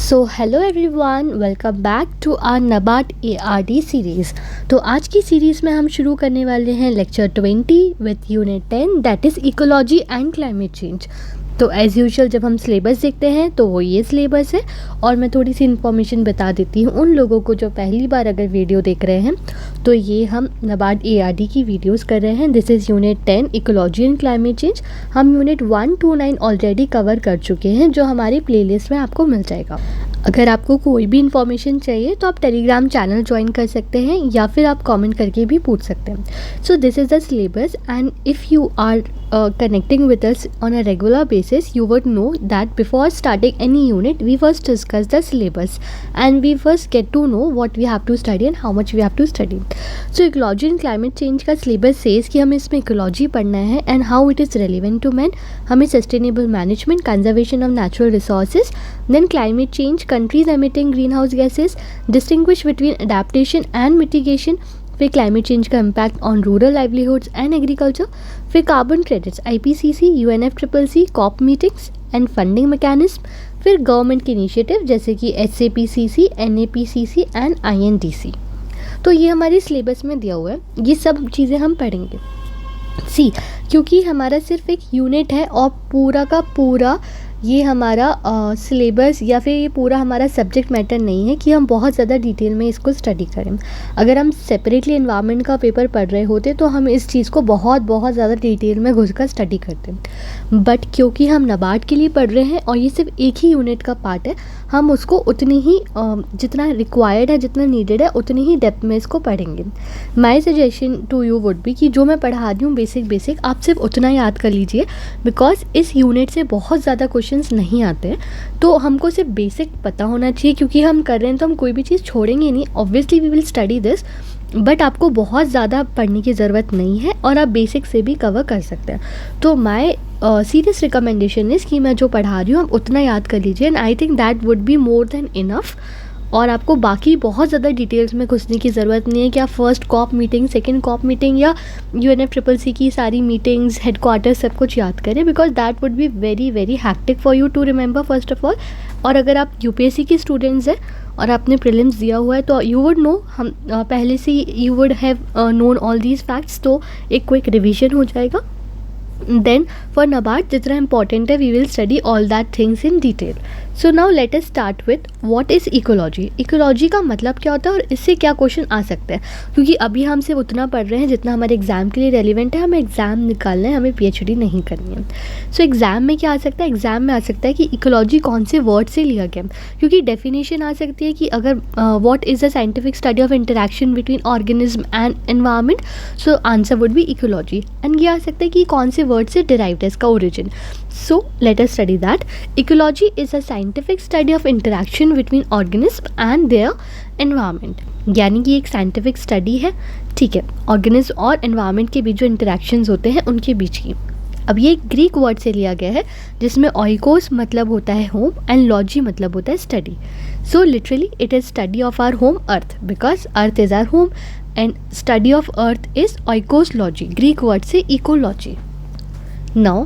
So hello everyone, welcome back to our NABARD ARD series. तो आज की सीरीज़ में हम शुरू करने वाले हैं lecture 20 with unit 10 that is ecology and climate change. तो एज़ यूजुअल जब हम सिलेबस देखते हैं तो वो ये सिलेबस है। और मैं थोड़ी सी इन्फॉर्मेशन बता देती हूँ उन लोगों को जो पहली बार अगर वीडियो देख रहे हैं। तो ये हम नबार्ड ARD की वीडियोस कर रहे हैं। This is unit 10 ecology and climate change. हम यूनिट 1 to 9 ऑलरेडी कवर कर चुके हैं, जो हमारी प्लेलिस्ट में आपको मिल जाएगा। अगर आपको कोई भी इन्फॉर्मेशन चाहिए तो आप टेलीग्राम चैनल ज्वाइन कर सकते हैं या फिर आप कमेंट करके भी पूछ सकते हैं। So this is the syllabus and if you are connecting with us on a regular basis, you would know that before starting any unit we first discuss the syllabus and we first get to know what we have to study and how much we have to study. So ecology and climate change का syllabus says कि हमें इसमें ecology पढ़ना है and how it is relevant to man, हमें sustainable management, conservation of natural resources, then climate change, countries emitting greenhouse gases, distinguish between adaptation and mitigation, फिर climate change का impact on rural livelihoods and agriculture, फिर carbon credits, IPCC, UNFCCC, COP meetings and funding mechanism, फिर government के initiative जैसे कि SAPCC, NAPCC and INDC। तो ये हमारे सिलेबस में दिया हुआ है, ये सब चीज़ें हम पढ़ेंगे। क्योंकि हमारा सिर्फ एक यूनिट है और पूरा का पूरा ये हमारा सिलेबस या फिर ये पूरा हमारा सब्जेक्ट मैटर नहीं है कि हम बहुत ज़्यादा डिटेल में इसको स्टडी करें। अगर हम सेपरेटली एनवायरनमेंट का पेपर पढ़ रहे होते तो हम इस चीज़ को बहुत ज़्यादा डिटेल में घुस कर स्टडी करते। बट क्योंकि हम नबार्ड के लिए पढ़ रहे हैं और ये सिर्फ एक ही यूनिट का पार्ट है, हम उसको उतनी ही जितना रिक्वायर्ड है, जितना नीडेड है, उतनी ही डेप्थ में इसको पढ़ेंगे। My suggestion to you would be कि जो मैं पढ़ा रही हूँ बेसिक आप सिर्फ उतना याद कर लीजिए, बिकॉज इस यूनिट से बहुत ज़्यादा क्वेश्चंस नहीं आते हैं। तो हमको सिर्फ बेसिक पता होना चाहिए, क्योंकि हम कर रहे हैं तो हम कोई भी चीज़ छोड़ेंगे नहीं। Obviously we will study this, but आपको बहुत ज़्यादा पढ़ने की ज़रूरत नहीं है और आप बेसिक से भी कवर कर सकते हैं। तो माई सीरियस रिकमेंडेशन इज़ कि मैं जो पढ़ा रही हूँ आप उतना याद कर लीजिए and I think that would be more than enough. और आपको बाकी बहुत ज़्यादा डिटेल्स में घुसने की ज़रूरत नहीं है कि आप first COP meeting, second COP meeting या UNFCCC की सारी मीटिंग्स, हेडक्वार्टर सब कुछ याद करें, because that would be very hectic for you to remember first of all. और अगर आप UPSC की स्टूडेंट्स हैं और आपने प्रीलिम्स दिया हुआ है तो यू वुड नो, हम पहले से you would have known all these facts, तो एक क्विक रिविजन हो जाएगा। देन फॉर नबार्ड जितना इंपॉर्टेंट है we will study all that things in detail. So now let us start with what is ecology. Ecology का मतलब क्या होता है और इससे क्या क्वेश्चन आ सकते हैं, क्योंकि अभी हम सिर्फ उतना पढ़ रहे हैं जितना हमारे एग्ज़ाम के लिए रेलिवेंट है। हमें एग्ज़ाम निकालना है, हमें PhD नहीं करनी है। सो एग्ज़ाम में क्या आ सकता है, एग्ज़ाम में आ सकता है कि इकोलॉजी कौन से वर्ड से लिया गया, क्योंकि डेफिनेशन आ सकती है कि अगर what is the scientific study of interaction between organism and environment, so answer would be ecology. And ये आ सकता है कि कौन से वर्ड से डिराइव्ड है इसका origin. So let us study that. Ecology is a scientific study of interaction between organism and their environment. यानी कि एक साइंटिफिक स्टडी है, ठीक है, ऑर्गेनिज्म और एनवायरनमेंट के बीच जो इंटरेक्शंस होते हैं उनके बीच की। अब ये एक ग्रीक वर्ड से लिया गया है जिसमें ऑइकोस मतलब होता है होम एंड लॉजी मतलब होता है study. So literally it is study of our home earth, because earth is our home and study of earth is oikos logy, Greek word से ecology. Now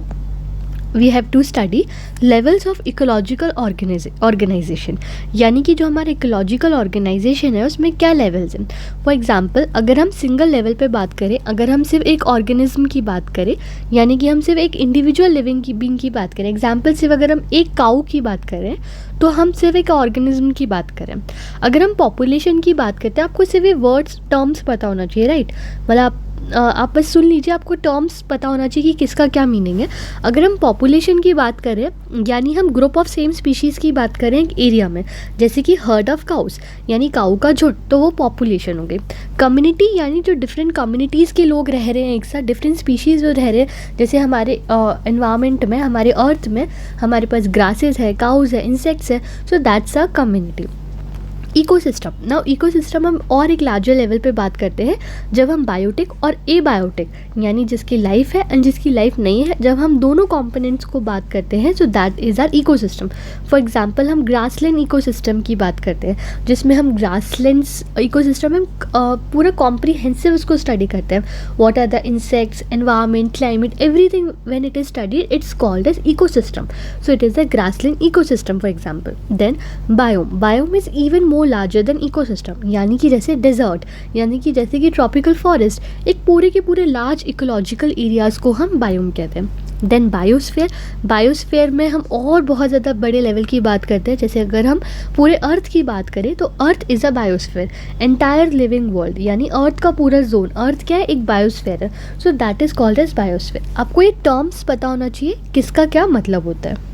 we have to study levels of ecological organisation, यानी कि जो हमारा ecological organisation है उसमें क्या levels हैं। For example अगर हम सिंगल लेवल पे बात करें, अगर हम सिर्फ एक ऑर्गेनिज्म की बात करें, यानी कि हम सिर्फ एक इंडिविजुअल लिविंग की बीइंग की बात करें, एग्जांपल सिर्फ अगर हम एक काऊ की बात करें तो हम सिर्फ एक ऑर्गेनिज्म की बात करें। अगर हम पॉपुलेशन की बात करते हैं, आपको सिर्फ वर्ड्स टर्म्स पता होना चाहिए, राइट। मतलब आप बस सुन लीजिए, आपको टर्म्स पता होना चाहिए कि किसका क्या मीनिंग है। अगर हम पॉपुलेशन की बात करें, यानी हम ग्रुप ऑफ सेम स्पीशीज़ की बात करें एक एरिया में, जैसे कि हर्ड ऑफ काउस यानी काऊ का झुंड, तो वो पॉपुलेशन हो गई। कम्युनिटी यानी जो डिफरेंट कम्युनिटीज़ के लोग रह रहे हैं एक साथ, डिफरेंट स्पीशीज़ जो रह रहे हैं, जैसे हमारे एनवायरनमेंट में, हमारे अर्थ में हमारे पास ग्रासेस है, काउज है, इंसेक्ट्स है, so that's a community. Ecosystem. Now ecosystem हम और एक लार्जर लेवल पे बात करते हैं जब हम बायोटिक और एबायोटिक यानी जिसकी लाइफ है एंड जिसकी लाइफ नहीं है, जब हम दोनों कंपोनेंट्स को बात करते हैं, so that is our ecosystem. For example हम ग्रासलैंड इकोसिस्टम की बात करते हैं जिसमें हम ग्रासलैंड्स इकोसिस्टम में पूरा कॉम्प्रिहेंसिव उसको स्टडी करते हैं। What are the insects, environment, climate, everything when it is studied it's called as ecosystem. So it is the grassland ecosystem for example. Then biome is even more larger than ecosystem, यानी कि जैसे desert, यानी कि जैसे कि tropical forest, एक पूरे के पूरे लार्ज इकोलॉजिकल एरियाज़ को हम बायोम कहते हैं। देन बायोस्फीयर में हम और बहुत ज़्यादा बड़े लेवल की बात करते हैं। जैसे अगर हम पूरे अर्थ की बात करें तो earth is a biosphere, entire living world, यानी अर्थ का पूरा जोन, अर्थ क्या है, एक बायोस्फीयर है। So that is called as biosphere. आपको ये टर्म्स पता होना चाहिए किसका क्या मतलब होता है।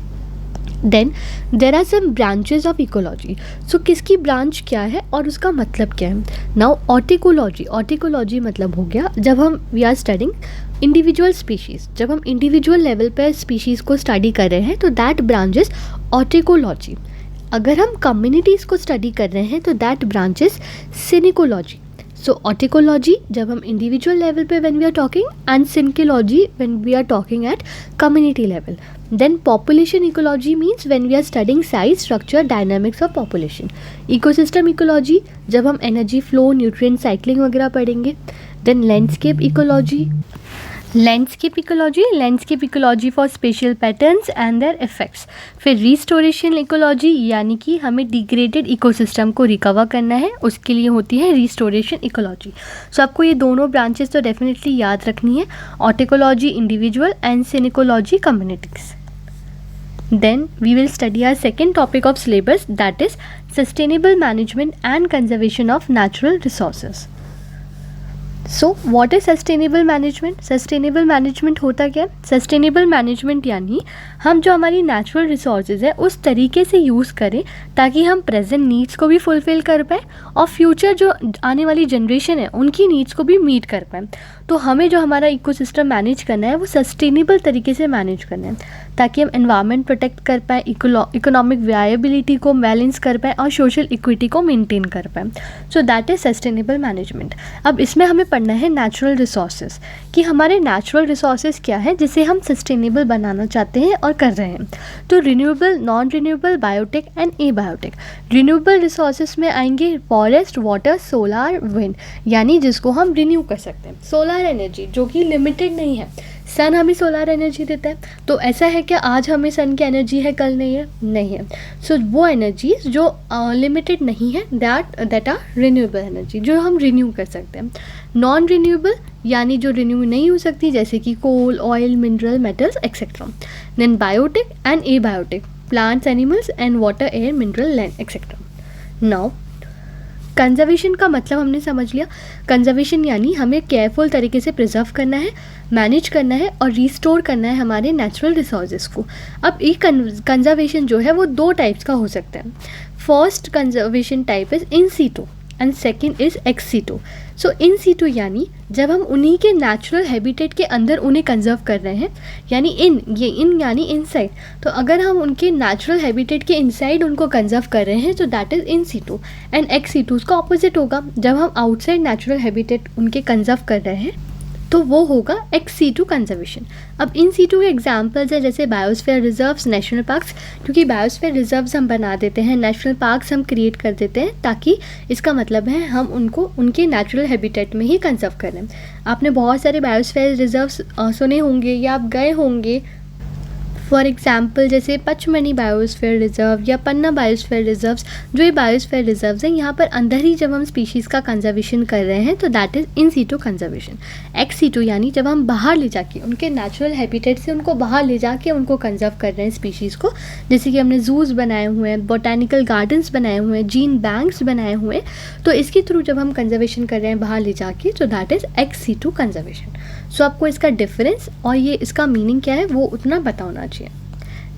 Then there are some branches of ecology. So किसकी ब्रांच क्या है और उसका मतलब क्या है। नाउ ऑर्टिकोलॉजी मतलब हो गया जब हम we are studying individual species, जब हम इंडिविजुअल लेवल पर स्पीशीज़ को स्टडी कर रहे हैं तो दैट ब्रांचेस ऑर्टिकोलॉजी। अगर हम कम्युनिटीज़ को स्टडी कर रहे हैं तो दैट ब्रांचेस सिनिकोलॉजी। सो ऑर्टिकोलॉजी जब हम इंडिविजुअल लेवल पे when we are talking, and synecology when we are talking at community level. Then population ecology means when we are studying size, structure, dynamics of population. Ecosystem ecology जब हम energy flow, nutrient cycling वगैरह पढ़ेंगे। Then landscape ecology for special patterns and their effects. फिर restoration ecology, यानी कि हमें degraded ecosystem को recover करना है, उसके लिए होती है रिस्टोरेशन इकोलॉजी। सो आपको ये दोनों ब्रांचेस तो डेफिनेटली याद रखनी है, autecology individual and synecology communities. Then we will study our second topic of syllabus, that is sustainable management and conservation of natural resources. So what is sustainable management. Sustainable management होता क्या है? Sustainable management यानी हम जो हमारी natural resources है उस तरीके से यूज़ करें ताकि हम प्रेजेंट नीड्स को भी फुलफ़िल कर पाएँ और फ्यूचर जो आने वाली जनरेशन है उनकी नीड्स को भी मीट कर पाएँ। तो हमें जो हमारा इकोसिस्टम मैनेज करना है वो सस्टेनेबल तरीके से मैनेज करना है ताकि हम एनवायरनमेंट प्रोटेक्ट कर पाएँ, इकोनॉमिक वायबिलिटी को बैलेंस कर पाएँ और सोशल इक्विटी को मेंटेन कर पाएँ। सो दैट इज़ सस्टेनेबल मैनेजमेंट। अब इसमें हमें पढ़ना है नेचुरल रिसोर्सेज, कि हमारे नेचुरल रिसोर्सेज क्या है जिसे हम सस्टेनेबल बनाना चाहते हैं और कर रहे हैं। तो renewable, non renewable, biotic and abiotic. Renewable resources में आएंगे फॉरेस्ट, वाटर, सोलार, विंड, यानी जिसको हम रिन्यू कर सकते हैं। सोलार एनर्जी जो कि लिमिटेड नहीं है, सन हमें सोलार एनर्जी देता है, तो ऐसा है कि आज हमें सन की एनर्जी है कल नहीं है, नहीं है। सो वो एनर्जीज जो लिमिटेड नहीं है दैट आर रिन्यूएबल एनर्जी, जो हम रिन्यू कर सकते हैं। नॉन रिन्यूएबल यानी जो रिन्यू नहीं हो सकती, जैसे कि coal, oil, mineral, metals etcetera. Then biotic and abiotic, plants, animals and water, air, mineral, land etcetera. Now conservation का मतलब हमने समझ लिया। कंजर्वेशन यानी हमें केयरफुल तरीके से प्रिजर्व करना है, मैनेज करना है और रिस्टोर करना है हमारे नेचुरल रिसोर्सेज को। अब ये कंजर्वेशन जो है वो दो टाइप्स का हो सकता है। First conservation type is in situ and second is ex situ. So in situ यानी जब हम उन्हीं के नेचुरल हैबिटेट के अंदर उन्हें कंजर्व कर रहे हैं, यानी इन यानी इनसाइड। तो अगर हम उनके नेचुरल हैबिटेट के इनसाइड उनको कंजर्व कर रहे हैं तो that is in situ. And ex situ उसका ऑपोजिट होगा, जब हम आउटसाइड नेचुरल हैबिटेट उनके कंजर्व कर रहे हैं तो वो होगा एक्स सीटू कंजर्वेशन। अब इन सीटू के एग्जांपल्स है जैसे बायोस्फीयर रिजर्व्स, नेशनल पार्क्स, क्योंकि बायोस्फीयर रिजर्व्स हम बना देते हैं, नेशनल पार्क्स हम क्रिएट कर देते हैं, ताकि इसका मतलब है हम उनको उनके नेचुरल हैबिटेट में ही कंजर्व कर रहे हैं। आपने बहुत सारे बायोस्फीयर रिजर्व्स सुने होंगे या आप गए होंगे, फॉर एग्जाम्पल जैसे पचमणी बायोस्फीयर रिजर्व या पन्ना बायोस्फीयर रिजर्व्स। जो ये बायोस्फीयर रिजर्व्स हैं यहाँ पर अंदर ही जब हम स्पीशीज़ का कंजर्वेशन कर रहे हैं तो that is in situ conservation. Ex situ यानी जब हम बाहर ले जाके उनके नेचुरल हैबिटेट से उनको बाहर ले जाके उनको कंजर्व कर रहे हैं स्पीशीज़ को, जैसे कि हमने जूस बनाए हुए हैं, बोटानिकल गार्डन्स बनाए हुए हैं, जीन बैंक्स बनाए हुए हैं, तो इसके थ्रू जब हम कंजर्वेशन कर रहे हैं बाहर ले जाके तो that is ex situ conservation. So आपको इसका डिफरेंस और ये इसका मीनिंग क्या है वो उतना पता होना चाहिए।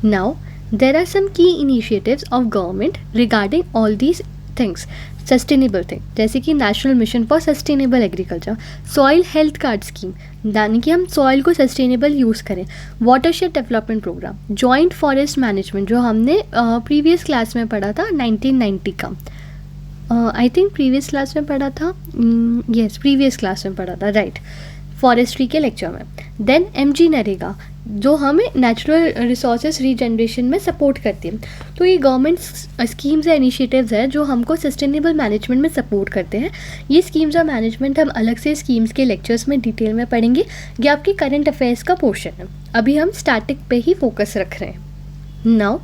Now, there are some key initiatives of government regarding all these things, sustainable thing, जैसे कि national mission for sustainable agriculture, soil health card scheme यानी कि हम सॉइल को सस्टेनेबल यूज़ करें, watershed development programme, joint forest management जो हमने previous class में पढ़ा था 1990 का, आई थिंक प्रीवियस क्लास में पढ़ा था, यस प्रीवियस क्लास में पढ़ा था, राइट, फॉरेस्ट्री के लेक्चर में। देन एमजी नरेगा जो हमें नेचुरल रिसोर्सेज रीजनरेशन में सपोर्ट करती है। तो ये गवर्नमेंट स्कीम्स या इनिशिएटिव्स हैं जो हमको सस्टेनेबल मैनेजमेंट में सपोर्ट करते हैं। ये स्कीम्स और मैनेजमेंट हम अलग से स्कीम्स के लेक्चर्स में डिटेल में पढ़ेंगे। ये आपके करंट अफेयर्स का पोर्शन है, अभी हम स्टैटिक पे ही फोकस रख रहे हैं। नाउ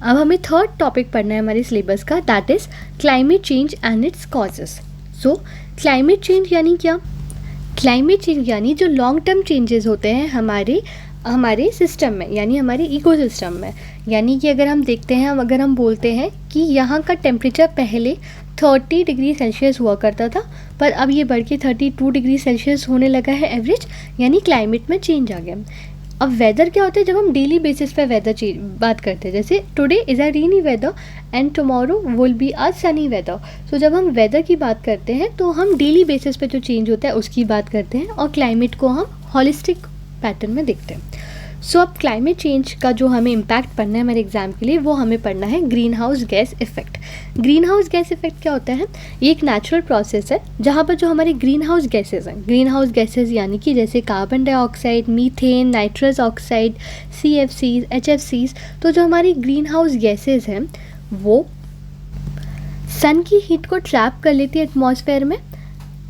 अब हमें थर्ड टॉपिक पढ़ना है हमारे सिलेबस का, that is climate change and it's causes. So climate change यानी क्या? क्लाइमेट चेंज यानी जो लॉन्ग टर्म चेंजेस होते हैं हमारे सिस्टम में, यानी हमारे इकोसिस्टम में। यानी कि अगर हम देखते हैं, अगर हम बोलते हैं कि यहाँ का टेम्परेचर पहले 30 डिग्री सेल्सियस हुआ करता था, पर अब ये बढ़ के 32 डिग्री सेल्सियस होने लगा है एवरेज, यानी क्लाइमेट में चेंज आ गया। अब वेदर क्या होता है? जब हम डेली बेसिस पे वेदर बात करते हैं, जैसे today is a rainy weather and tomorrow will be a sunny weather. So जब हम वेदर की बात करते हैं तो हम डेली बेसिस पे जो चेंज होता है उसकी बात करते हैं, और क्लाइमेट को हम हॉलिस्टिक पैटर्न में देखते हैं। सो अब क्लाइमेट चेंज का जो हमें इम्पैक्ट पढ़ना है हमारे एग्जाम के लिए, वो हमें पढ़ना है green house gas effect. Green house gas effect क्या होता है? ये एक नेचुरल प्रोसेस है जहाँ पर जो हमारे ग्रीन हाउस गैसेज हैं, ग्रीन हाउस गैसेज यानी कि जैसे carbon dioxide, methane, nitrous oxide, CFCs, HFCs, तो जो हमारी ग्रीन हाउस गैसेज हैं वो सन की हीट को ट्रैप कर लेती है एटमॉस्फेयर में।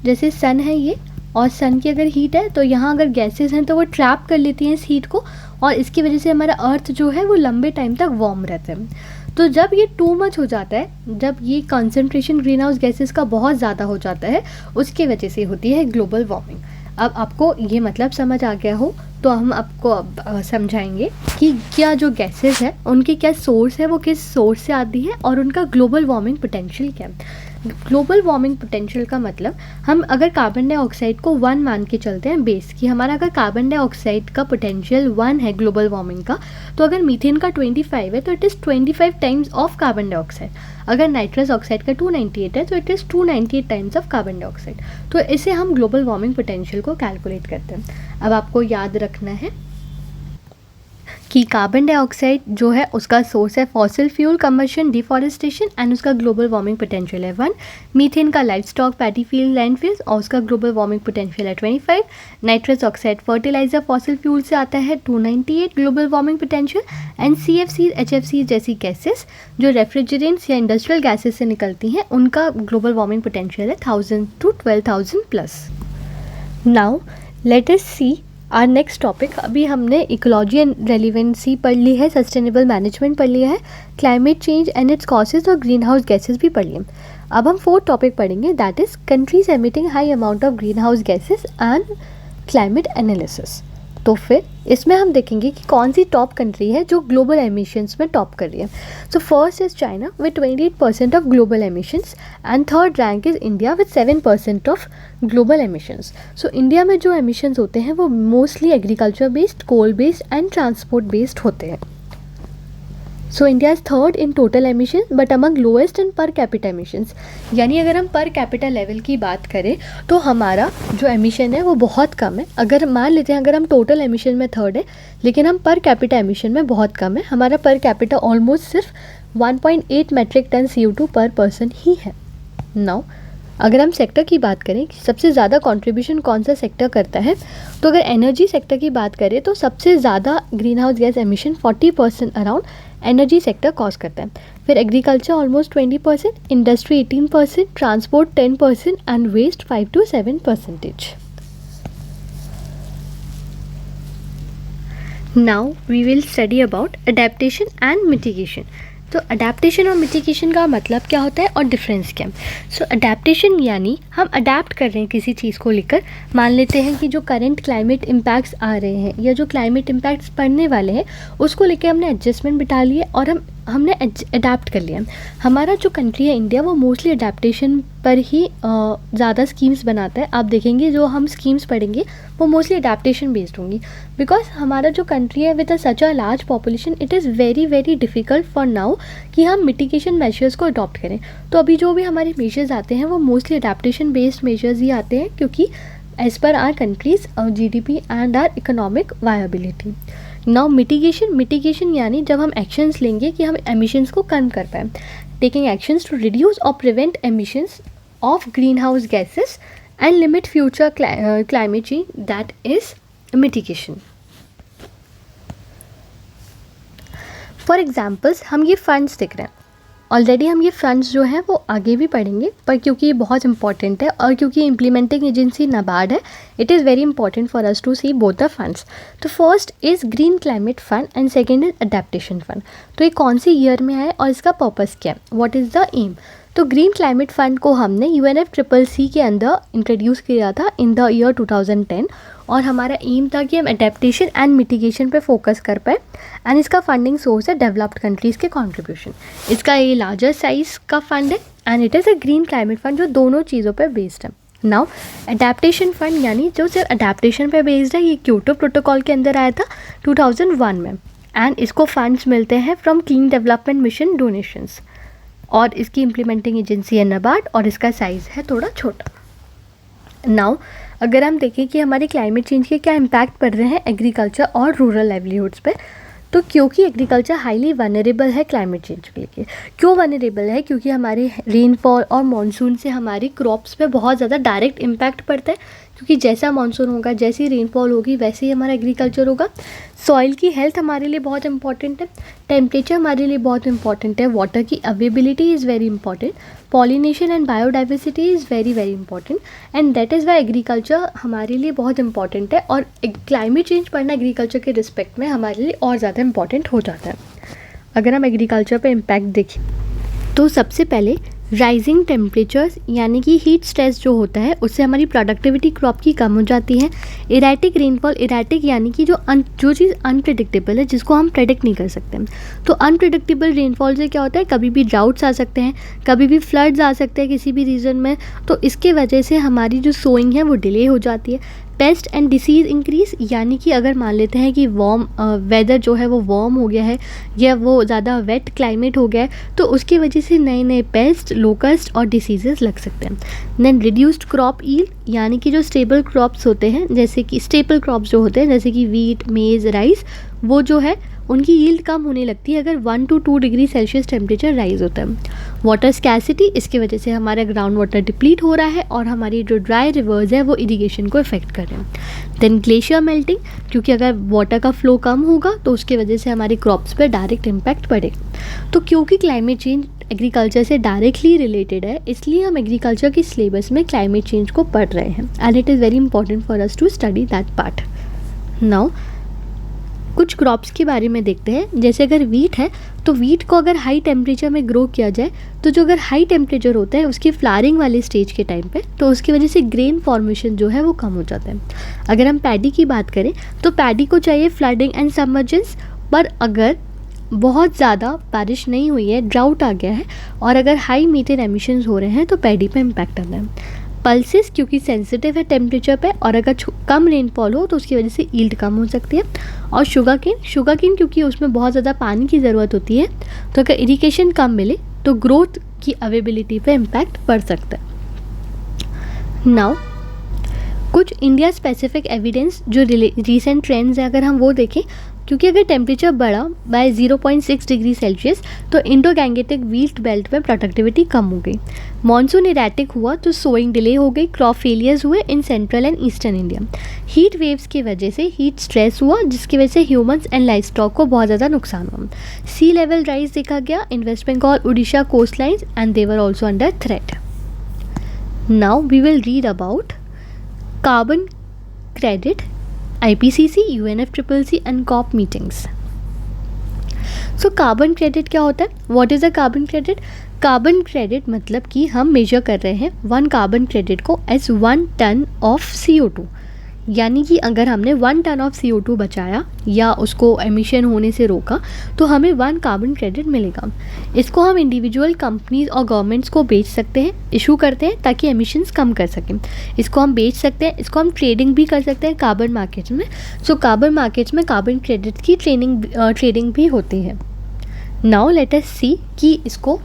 जैसे सन है ये, और सन की अगर हीट है तो यहाँ अगर गैसेस हैं तो वो ट्रैप कर लेती हैं इस हीट को, और इसकी वजह से हमारा अर्थ जो है वो लंबे टाइम तक वार्म रहता है। तो जब ये टू मच हो जाता है, जब ये कंसंट्रेशन ग्रीन हाउस गैसेस का बहुत ज़्यादा हो जाता है, उसकी वजह से होती है ग्लोबल वार्मिंग। अब आपको ये मतलब समझ आ गया हो तो हम आपको अब समझाएंगे कि क्या जो गैसेस है उनके क्या सोर्स है, वो किस सोर्स से आती है, और उनका ग्लोबल वार्मिंग पोटेंशियल क्या है। ग्लोबल वार्मिंग पोटेंशियल का मतलब, हम अगर कार्बन डाइऑक्साइड को 1 मान के चलते हैं बेस कि हमारा अगर कार्बन डाइऑक्साइड का पोटेंशियल 1 है ग्लोबल वार्मिंग का, तो अगर मीथेन का 25 है तो it is 25 times of carbon dioxide. अगर नाइट्रस ऑक्साइड का 298 है तो it is 298 times of carbon dioxide. तो इसे हम ग्लोबल वार्मिंग पोटेंशियल को कैलकुलेट करते हैं। अब आपको याद रखना है कि कार्बन डाइऑक्साइड जो है उसका सोर्स है fossil fuel combustion, deforestation, and उसका ग्लोबल वार्मिंग पोटेंशियल है 1। मीथेन का livestock, paddy field, landfills, और उसका ग्लोबल वार्मिंग पोटेंशियल है 25। Nitrous oxide fertiliser fossil fuel से आता है 298 global warming potential. And CFCs, HFCs जैसी गैसेस जो रेफ्रिजरेंट्स या इंडस्ट्रियल गैसेस से निकलती हैं, उनका ग्लोबल वार्मिंग पोटेंशियल है 1000 to 12,000 plus. Now let us see our next topic. अभी हमने इकोलॉजी एंड रेलिवेंसी पढ़ ली है, सस्टेनेबल मैनेजमेंट पढ़ लिया है, climate change and its causes और ग्रीन हाउस गैसेज भी पढ़ लिए। अब हम फोर्थ टॉपिक पढ़ेंगे, that is countries emitting high amount of green house gases and climate analysis. तो फिर इसमें हम देखेंगे कि कौन सी टॉप कंट्री है जो ग्लोबल एमिशंस में टॉप कर रही है। So first is China with 28% of global emissions, and third rank is India with 7% of global emissions. So India में जो एमिशंस होते हैं वो mostly agriculture based, coal based and transport based होते हैं। So India is third in total emission but among lowest in per capita emissions. यानी अगर हम पर कैपिटा लेवल की बात करें तो हमारा जो एमिशन है वो बहुत कम है। अगर मान लेते हैं अगर हम टोटल एमिशन में थर्ड है, लेकिन हम पर कैपिटा एमिशन में बहुत कम है। हमारा पर कैपिटा ऑलमोस्ट सिर्फ 1.8 मेट्रिक टन CO2 पर पर्सन ही है। नाउ अगर हम सेक्टर की बात करें कि सबसे ज़्यादा कंट्रीब्यूशन कौन सा सेक्टर करता है, तो अगर एनर्जी सेक्टर की बात करें तो सबसे ज़्यादा greenhouse gas emission 40% around energy sector cause करता है। फिर agriculture almost 20%, industry 18%, transport 10% and waste 5 to 7%। Now we will study about adaptation and mitigation. तो अडेप्टेशन और मिटिगेशन का मतलब क्या होता है और डिफरेंस क्या है। सो अडेप्टेशन यानी हम अडेप्ट कर रहे हैं किसी चीज़ को लेकर। मान लेते हैं कि जो करंट क्लाइमेट इम्पैक्ट्स आ रहे हैं या जो क्लाइमेट इम्पैक्ट्स पड़ने वाले हैं उसको लेकर हमने एडजस्टमेंट बिठा लिए और हमने अडेप्ट कर लिया। हमारा जो कंट्री है इंडिया वो मोस्टली अडेप्टेशन पर ही ज़्यादा स्कीम्स बनाता है। आप देखेंगे जो हम स्कीम्स पढ़ेंगे वो मोस्टली अडेप्टेशन बेस्ड होंगी, बिकॉज हमारा जो कंट्री है with such a large population it is very very difficult for now कि हम मिटिगेशन मेजर्स को अडॉप्ट करें। तो अभी जो भी हमारे मेजर्स आते हैं वो मोस्टली अडेप्टेशन बेस्ड मेजर्स ही आते हैं, क्योंकि as per our countries GDP and our economic viability. Now mitigation यानी जब हम एक्शंस लेंगे कि हम एमिशंस को कम कर पाएँ. टेकिंग एक्शंस टू रिड्यूस और prevent emissions of green house gases and limit future climate change, that is mitigation. For examples हम ये फंड्स देख रहे हैं. ऑलरेडी हम ये फंड्स जो हैं वो आगे भी पढ़ेंगे, पर क्योंकि ये बहुत इंपॉर्टेंट है और क्योंकि इम्प्लीमेंटिंग एजेंसी नाबार्ड है, it is very important for us to see both the funds. तो first is green climate fund and second is adaptation fund. तो ये कौन सी ईयर में है और इसका पर्पज़ क्या है, व्हाट इज़ द एम. तो ग्रीन क्लाइमेट फंड को हमने UNFCCC के अंदर इंट्रोड्यूस किया था इन द ईयर 2010 और हमारा एम था कि हम अडेप्टेशन एंड मिटिगेशन पे फोकस कर पाए. एंड इसका फंडिंग सोर्स है डेवलप्ड कंट्रीज़ के कंट्रीब्यूशन. इसका ये लार्जर साइज़ का फंड है and it is a green climate fund जो दोनों चीज़ों पे बेस्ड है. नाउ अडेप्टेशन फंड यानी जो सिर्फ अडेप्टेशन पे बेस्ड है, ये क्योटो प्रोटोकॉल के अंदर आया था 2001 में एंड इसको फंड्स मिलते हैं from clean development mission donations और इसकी इम्प्लीमेंटिंग एजेंसी है नाबार्ड और इसका साइज़ है थोड़ा छोटा. नाउ अगर हम देखें कि हमारे क्लाइमेट चेंज के क्या इम्पैक्ट पड़ रहे हैं एग्रीकल्चर और रूरल लाइवलीहुड्स पे, तो क्योंकि एग्रीकल्चर हाईली वनरेबल है क्लाइमेट चेंज के लिए. क्यों वनरेबल है, क्योंकि हमारे रेनफॉल और मानसून से हमारी क्रॉप्स पे बहुत ज़्यादा डायरेक्ट इम्पैक्ट पड़ता है, क्योंकि जैसा मानसून होगा, जैसी रेनफॉल होगी, वैसे ही हमारा एग्रीकल्चर होगा. सॉइल की हेल्थ हमारे लिए बहुत इंपॉर्टेंट है, टेम्परेचर हमारे लिए बहुत इंपॉर्टेंट है, वाटर की availability is very important, pollination and biodiversity is very very important and that is why agriculture हमारे लिए बहुत इंपॉर्टेंट है. और क्लाइमेट चेंज पढ़ना एग्रीकल्चर के रिस्पेक्ट में हमारे लिए और ज़्यादा इंपॉर्टेंट हो जाता है. अगर हम एग्रीकल्चर पे इम्पैक्ट देखें तो सबसे पहले राइजिंग टेम्परेचर्स यानी कि हीट स्ट्रेस जो होता है उससे हमारी प्रोडक्टिविटी क्रॉप की कम हो जाती है. इरेटिक रेनफॉल, इरेटिक यानी कि जो चीज़ अनप्रिडिक्टेबल है, जिसको हम प्रेडिक्ट नहीं कर सकते. तो अनप्रिडिक्टेबल रेनफॉल से क्या होता है, कभी भी ड्राउट्स आ सकते हैं, कभी भी फ्लड्स आ सकते हैं किसी भी रीजन में. तो इसके वजह से हमारी जो सोइंग है वो डिले हो जाती है. पेस्ट एंड डिसीज़ इंक्रीज यानी कि अगर मान लेते हैं कि वार्म वेदर जो है वो वार्म हो गया है या वो ज़्यादा वेट क्लाइमेट हो गया है, तो उसकी वजह से नए नए पेस्ट, लोकस्ट और डिसीजेस लग सकते हैं. देन रिड्यूस्ड क्रॉप ईल्ड यानी कि जो स्टेबल क्रॉप्स होते हैं, जैसे कि स्टेपल क्रॉप्स जो होते हैं जैसे कि वीट, मेज़, राइस, वो जो है उनकी यील्ड कम होने लगती है अगर 1 to 2 degree Celsius temperature rise होता है. वाटर स्कैसिटी, इसकी वजह से हमारा ग्राउंड वाटर डिप्लीट हो रहा है और हमारी जो ड्राई रिवर्स है वो इरिगेशन को इफेक्ट कर रहे हैं. देन ग्लेशियर मेल्टिंग, क्योंकि अगर वाटर का फ्लो कम होगा तो उसकी वजह से हमारी क्रॉप्स पर डायरेक्ट इम्पैक्ट पड़ेगा. तो क्योंकि क्लाइमेट चेंज एग्रीकल्चर से डायरेक्टली रिलेटेड है, इसलिए हम एग्रीकल्चर की सिलेबस में क्लाइमेट चेंज को पढ़ रहे हैं and it is very important for us to study that part. Now कुछ क्रॉप्स के बारे में देखते हैं. जैसे अगर वीट है तो वीट को अगर हाई टेम्परेचर में ग्रो किया जाए तो जो अगर हाई टेम्परेचर होता है उसकी फ्लावरिंग वाले स्टेज के टाइम पे, तो उसकी वजह से ग्रेन फॉर्मेशन जो है वो कम हो जाता है. अगर हम पैडी की बात करें तो पैडी को चाहिए फ्लडिंग एंड सबमर्जेंस, पर अगर बहुत ज़्यादा बारिश नहीं हुई है, ड्राउट आ गया है और अगर हाई मीथेन एमिशंस हो रहे हैं तो पैडी पे इम्पैक्ट आता है. पल्सेस क्योंकि सेंसिटिव है टेम्परेचर पे और अगर कम रेनफॉल हो तो उसकी वजह से ईल्ड कम हो सकती है. और शुगर केन क्योंकि उसमें बहुत ज़्यादा पानी की ज़रूरत होती है, तो अगर इरिगेशन कम मिले तो ग्रोथ की अवेलेबिलिटी पे इम्पैक्ट पड़ सकता है. नाउ कुछ इंडिया स्पेसिफिक एविडेंस जो रिसेंट ट्रेंड्स है अगर हम वो देखें, क्योंकि अगर टेम्परेचर बढ़ा बाय 0.6 डिग्री सेल्सियस तो इंडो गैंगेटिक व्हीट बेल्ट में प्रोडक्टिविटी कम हो गई. मॉनसून इरेटिक हुआ तो सोइंग डिले हो गई, क्रॉप फेलियर्स हुए in central and eastern India. Heat waves की वजह से हीट स्ट्रेस हुआ जिसकी वजह से ह्यूमंस एंड लाइफ स्टॉक को बहुत ज़्यादा नुकसान हुआ. सी लेवल राइज देखा गया in West Bengal, Orissa coast lines and they were also under threat. Now we will read about carbon credit, IPCC, UNFCCC and COP meetings. So carbon credit क्या होता है, what is a carbon credit? Carbon credit मतलब कि हम measure कर रहे हैं 1 carbon credit को एज 1 टन ऑफ CO2, यानी कि अगर हमने 1 टन ऑफ CO2 बचाया या उसको एमिशन होने से रोका तो हमें 1 कार्बन क्रेडिट मिलेगा. इसको हम इंडिविजुअल कंपनीज और गवर्नमेंट्स को बेच सकते हैं, इशू करते हैं ताकि एमिशंस कम कर सकें. इसको हम बेच सकते हैं, इसको हम ट्रेडिंग भी कर सकते हैं कार्बन मार्केट्स में. सो कार्बन मार्केट्स में कार्बन क्रेडिट की ट्रेडिंग भी होती है. नाउ लेट अस सी कि इसको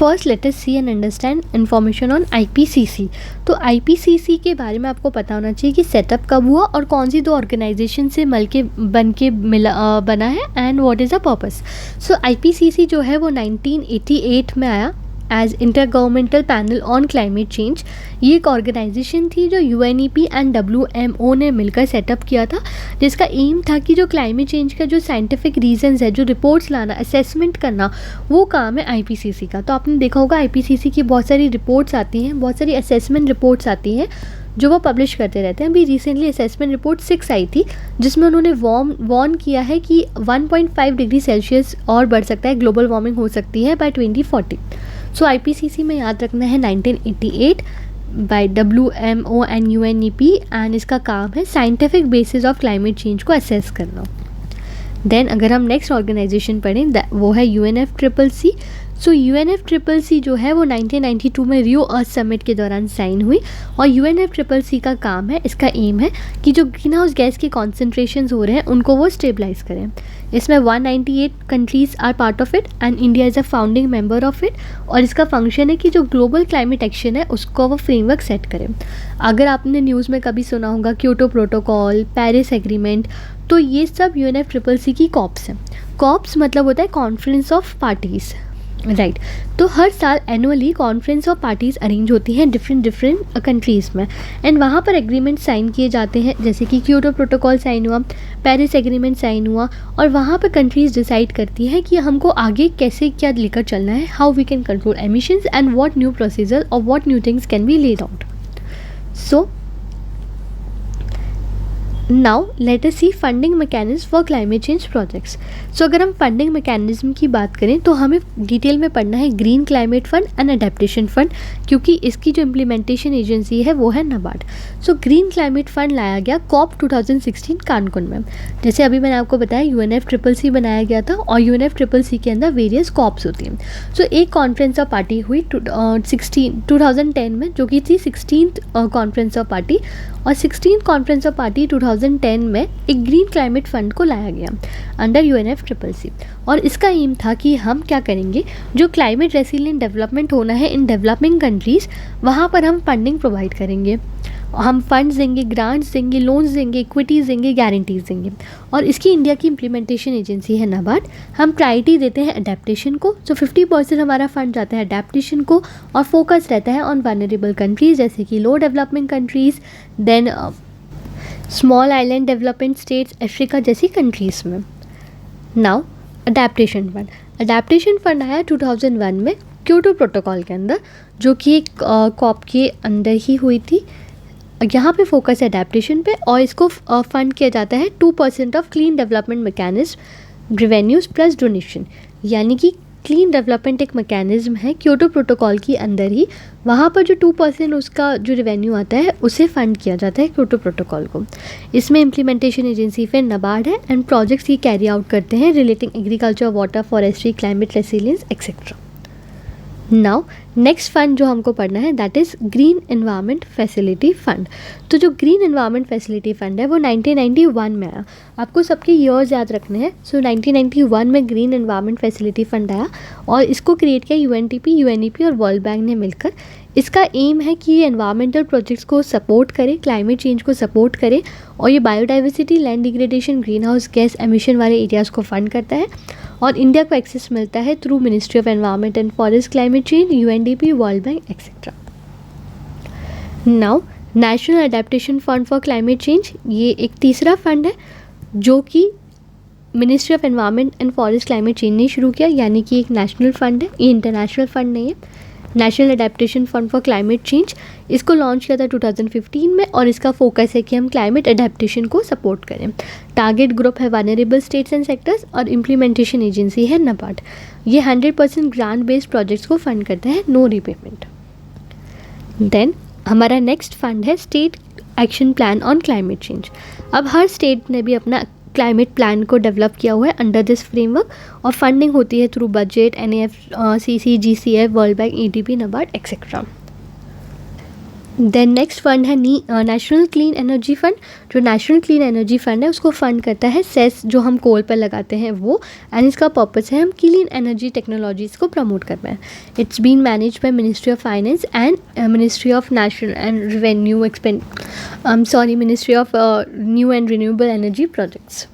first let us see and understand information on IPCC। तो IPCC के बारे में आपको पता होना चाहिए कि सेटअप कब हुआ और कौन सी दो ऑर्गेनाइजेशन से बना है and what is the purpose. So IPCC जो है वो 1988 में आया as intergovernmental panel on climate change. ये एक ऑर्गेनाइजेशन थी जो UNEP एंड WMO ने मिलकर सेटअप किया था, जिसका एम था कि जो क्लाइमेट चेंज का जो साइंटिफिक रीजंस है, जो रिपोर्ट्स लाना, असेसमेंट करना, वो काम है IPCC का। तो आपने देखा होगा IPCC की बहुत सारी रिपोर्ट्स आती हैं, बहुत सारी असेसमेंट रिपोर्ट्स आती हैं जो वो पब्लिश करते रहते हैं। अभी रिसेंटली असेसमेंट रिपोर्ट 6 आई थी, जिसमें उन्होंने वार्न किया है कि 1.5 डिग्री सेल्सियस और बढ़ सकता है, ग्लोबल वार्मिंग हो सकती है बाय 2040। सो IPCC में याद रखना है 1988 by WMO and UNEP, and इसका काम है scientific basis of climate change को असेस करना। देन अगर हम नेक्स्ट ऑर्गेनाइजेशन पढ़ें, वो है UNFCCC। सो UNFCCC जो है वो 1992 में रियो अर्थ समिट के दौरान साइन हुई, और UNFCCC का काम है, इसका एम है कि जो ग्रीन हाउस गैस के कॉन्सेंट्रेशंस हो रहे हैं उनको वो स्टेबलाइज करें। इसमें 198 countries are part of it and India is a founding member of it, और इसका फंक्शन है कि जो ग्लोबल क्लाइमेट एक्शन है उसको वो फ्रेमवर्क सेट करें। अगर आपने न्यूज़ में कभी सुना होगा क्योटो प्रोटोकॉल, पेरिस एग्रीमेंट, तो ये सब UNFCCC की कॉप्स हैं। कॉप्स मतलब होता है कॉन्फ्रेंस ऑफ पार्टीज़, राइट। तो हर साल annually conference of parties arrange होती हैं डिफरेंट कंट्रीज़ में, एंड वहाँ पर एग्रीमेंट साइन किए जाते हैं, जैसे कि क्योटो प्रोटोकॉल साइन हुआ, पेरिस एग्रीमेंट साइन हुआ, और वहाँ पर कंट्रीज़ डिसाइड करती हैं कि हमको आगे कैसे क्या लेकर चलना है, how we can control emissions and what new procedure or what new things can be laid out. So now let us see funding mechanism for climate change projects. So अगर हम फंडिंग मैकेनिज्म की बात करें तो हमें detail में पढ़ना है green climate fund and adaptation fund, क्योंकि इसकी जो इम्प्लीमेंटेशन एजेंसी है वो है NABARD। So green climate fund लाया गया COP 2016 कानकुन में। जैसे अभी मैंने आपको बताया UNFCCC बनाया गया था, और UNFCCC के अंदर वेरियस कॉप्स होती हैं। सो एक कॉन्फ्रेंस ऑफ पार्टी हुई 2010 में, जो कि थी 16th कॉन्फ्रेंस ऑफ पार्टी, और 16th कॉन्फ्रेंस ऑफ पार्टी 2010 में एक ग्रीन क्लाइमेट फंड को लाया गया अंडर UNFCCC। और इसका एम था कि हम क्या करेंगे, जो क्लाइमेट रेसिलिएंट डेवलपमेंट होना है इन डेवलपिंग कंट्रीज़, वहाँ पर हम फंडिंग प्रोवाइड करेंगे। हम फंड्स देंगे, ग्रांट्स देंगे, लोन्स देंगे, इक्विटीज़ देंगे, गारंटीज़ देंगे, और इसकी इंडिया की इम्प्लीमेंटेशन एजेंसी है NABARD। हम प्रायोरिटी देते हैं अडेप्टेशन को, सो 50% हमारा फंड जाता है अडेप्टेशन को, और फोकस रहता है ऑन वल्नरेबल कंट्रीज़ जैसे कि low development countries, then small island development states, Africa जैसी कंट्रीज़ में। नाउ अडेप्टेशन फंड आया 2001 में क्योटो प्रोटोकॉल के अंदर, जो कि एक COP के अंदर ही हुई थी। यहाँ पे फोकस है अडेप्टेशन पे, और इसको फंड किया जाता है 2% of clean development mechanism revenues plus donation. यानी कि क्लीन डेवलपमेंट एक मैकेनिज्म है क्योटो प्रोटोकॉल के अंदर ही, वहाँ पर जो 2% उसका जो रेवेन्यू आता है उसे फंड किया जाता है क्योटो प्रोटोकॉल को। इसमें इम्प्लीमेंटेशन एजेंसी फिर NABARD है, एंड प्रोजेक्ट्स ये कैरी आउट करते हैं relating agriculture, water, forestry, climate resilience etcetera. Now next fund जो हमको पढ़ना है that is green environment facility fund. तो जो ग्रीन एनवायरनमेंट फैसिलिटी फ़ंड है वो 1991 में आया। आपको सबके ईयर्स याद रखने हैं। सो 1991 में ग्रीन एनवायरनमेंट फैसिलिटी फ़ंड आया, और इसको क्रिएट किया UNDP, UNEP और वर्ल्ड बैंक ने मिलकर। इसका एम है कि ये एनवायरमेंटल प्रोजेक्ट्स को सपोर्ट करे, क्लाइमेट चेंज को सपोर्ट करे, और ये biodiversity, land degradation, green house gas emission वाले एरियाज़ को फंड करता है। और इंडिया को एक्सेस मिलता है through ministry of environment and forest, climate change, UNDP, world bank etcetera. Now national adaptation fund for climate change, ये एक तीसरा फंड है जो कि ministry of environment and forest, climate change ने शुरू किया, यानी कि एक नेशनल फंड है, ये इंटरनेशनल फंड नहीं है। National adaptation fund for climate change, इसको लॉन्च किया था 2015 में, और इसका फोकस है कि हम क्लाइमेट अडेप्टेशन को सपोर्ट करें। टारगेट ग्रुप है वल्नरेबल स्टेट्स एंड सेक्टर्स, और इम्प्लीमेंटेशन एजेंसी है NABARD। ये 100% ग्रांट बेस्ड प्रोजेक्ट्स को फंड करता है, नो रीपेमेंट। देन हमारा नेक्स्ट फंड है state action plan on climate change. अब हर स्टेट ने भी अपना क्लाइमेट प्लान को डेवलप किया हुआ है अंडर दिस फ्रेमवर्क, और फंडिंग होती है through budget, NAFCC, GCF, World Bank, ADB, NABARD etcetera. Then next fund है नेशनल क्लीन एनर्जी फंड। जो नेशनल क्लीन एनर्जी फंड है उसको फंड करता है सेस जो हम कोल पर लगाते हैं वो, एंड इसका पर्पस है हम क्लीन एनर्जी टेक्नोलॉजीज़ को प्रमोट करना है। It's been manage by ministry of finance and ministry of national and revenue ministry of new and renewable energy projects.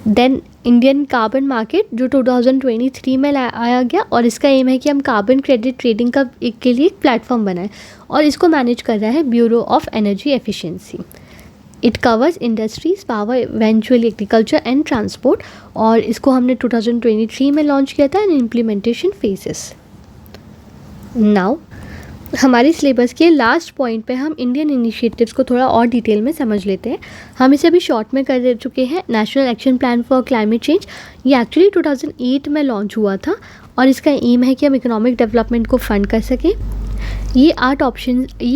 Then Indian carbon market जो 2023 में आया गया, और इसका एम है कि हम कार्बन क्रेडिट ट्रेडिंग के लिए एक प्लेटफॉर्म बनाएं, और इसको मैनेज कर रहा है bureau of energy efficiency. It covers industries, power, eventually agriculture and transport, और इसको हमने 2023 में लॉन्च किया था इन इम्प्लीमेंटेशन फेजेस। नाउ हमारे सिलेबस के लास्ट पॉइंट पे हम इंडियन इनिशिएटिव्स को थोड़ा और डिटेल में समझ लेते हैं। हम इसे अभी शॉर्ट में कर चुके हैं। National action plan for climate change, ये एक्चुअली 2008 में लॉन्च हुआ था, और इसका एम है कि हम इकोनॉमिक डेवलपमेंट को फंड कर सकें। ये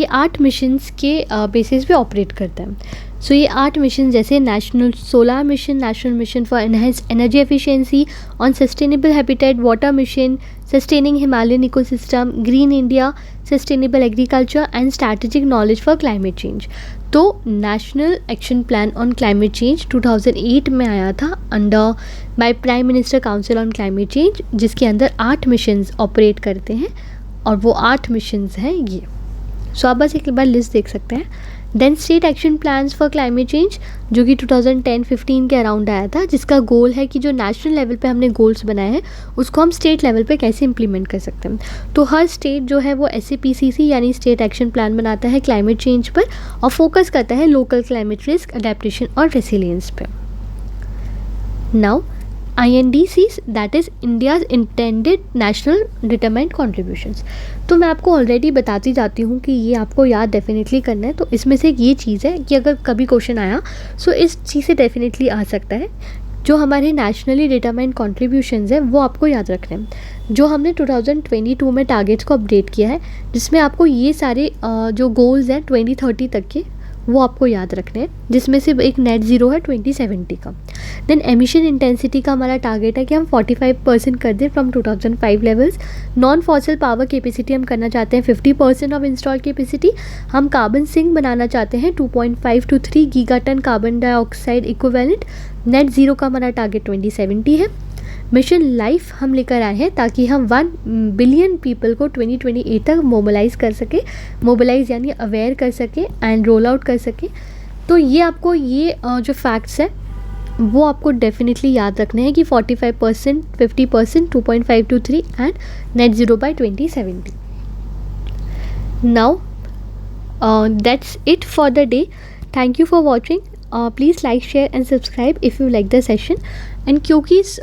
8 मिशंस के बेसिस पे ऑपरेट करता है। सो ये 8 मिशन जैसे national solar mission, national mission for enhance energy efficiency on sustainable habitat, water mission, sustaining Himalayan ecosystem, green India, sustainable agriculture and strategic knowledge for climate change. तो national action plan on climate change 2008 में आया था under by prime minister council on climate change, जिसके अंदर 8 missions operate करते हैं, और वो 8 मिशंस हैं ये। सो आप बस एक बार लिस्ट देख सकते हैं। Then state action plans for climate change जो कि 2010-15 के अराउंड आया था, जिसका गोल है कि जो नेशनल लेवल पे हमने गोल्स बनाए हैं उसको हम स्टेट लेवल पे कैसे इंप्लीमेंट कर सकते हैं। तो हर स्टेट जो है वो SAPCC यानी स्टेट एक्शन प्लान बनाता है क्लाइमेट चेंज पर, और फोकस करता है लोकल क्लाइमेट रिस्क, अडेप्टेशन और रेसिलियंस पे। Now INDCs, that is India's intended national determined contributions. तो मैं आपको ऑलरेडी बताती जाती हूँ कि ये आपको याद डेफिनेटली करना है। तो इसमें से ये चीज़ है कि अगर कभी क्वेश्चन आया सो इस चीज़ से डेफिनेटली आ सकता है। जो हमारे नेशनली डिटरमाइंड कॉन्ट्रीब्यूशंस है वो आपको याद रखने हैं। जो हमने 2022 में टारगेट्स को अपडेट किया है, जिसमें आपको ये सारे जो गोल्स हैं 2030 तक के वो आपको याद रखने हैं, जिसमें से एक नेट ज़ीरो है 2070 का। देन एमिशन इंटेंसिटी का हमारा टारगेट है कि हम 45% कर दें from 2005 levels. Non fossil power capacity हम करना चाहते हैं 50% ऑफ इंस्टॉल कैपेसिटी। हम कार्बन सिंक बनाना चाहते हैं 2.5 to 3 gigaton carbon dioxide equivalent. Net zero का हमारा टारगेट 2070 है। मिशन लाइफ हम लेकर आए हैं ताकि हम 1 बिलियन पीपल को 2028 तक मोबिलाइज यानी अवेयर कर सके एंड रोल आउट कर सके। तो ये आपको ये जो फैक्ट्स है वो आपको डेफिनेटली याद रखने हैं कि 45%, 50%, 2.5 to 3 and net zero bye 2070। Now that's it for the day. Thank you for watching. Please like, share and subscribe if you like the session. And क्योंकि इस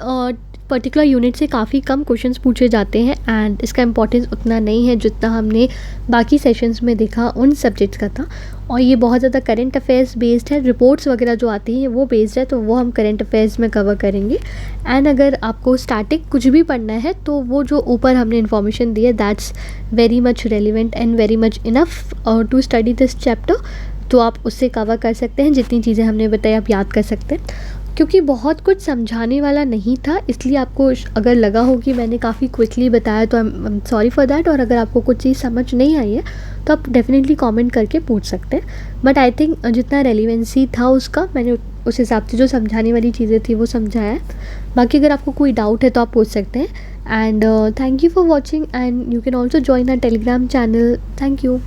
पर्टिकुलर यूनिट से काफ़ी कम क्वेश्चंस पूछे जाते हैं एंड इसका इम्पोर्टेंस उतना नहीं है जितना हमने बाकी सेशंस में देखा उन सब्जेक्ट्स का था, और ये बहुत ज़्यादा करंट अफेयर्स बेस्ड है। रिपोर्ट्स वगैरह जो आती हैं वो बेस्ड है, तो वो हम करंट अफेयर्स में कवर करेंगे। एंड अगर आपको स्टैटिक कुछ भी पढ़ना है तो वो जो ऊपर हमने इन्फॉर्मेशन दी है that's very much relevant and very much enough to study this chapter. तो आप उससे कवर कर सकते हैं, जितनी चीज़ें हमने बताई आप याद कर सकते हैं। क्योंकि बहुत कुछ समझाने वाला नहीं था, इसलिए आपको अगर लगा हो कि मैंने काफ़ी क्विकली बताया तो I am sorry for that. और अगर आपको कुछ चीज़ समझ नहीं आई है तो आप डेफिनेटली कमेंट करके पूछ सकते हैं। बट आई थिंक जितना रेलिवेंसी था उसका, मैंने उस हिसाब से जो समझाने वाली चीज़ें थी वो समझाया है। बाकी अगर आपको कोई डाउट है तो आप पूछ सकते हैं। And thank you for watching and you can also join our Telegram channel. Thank you.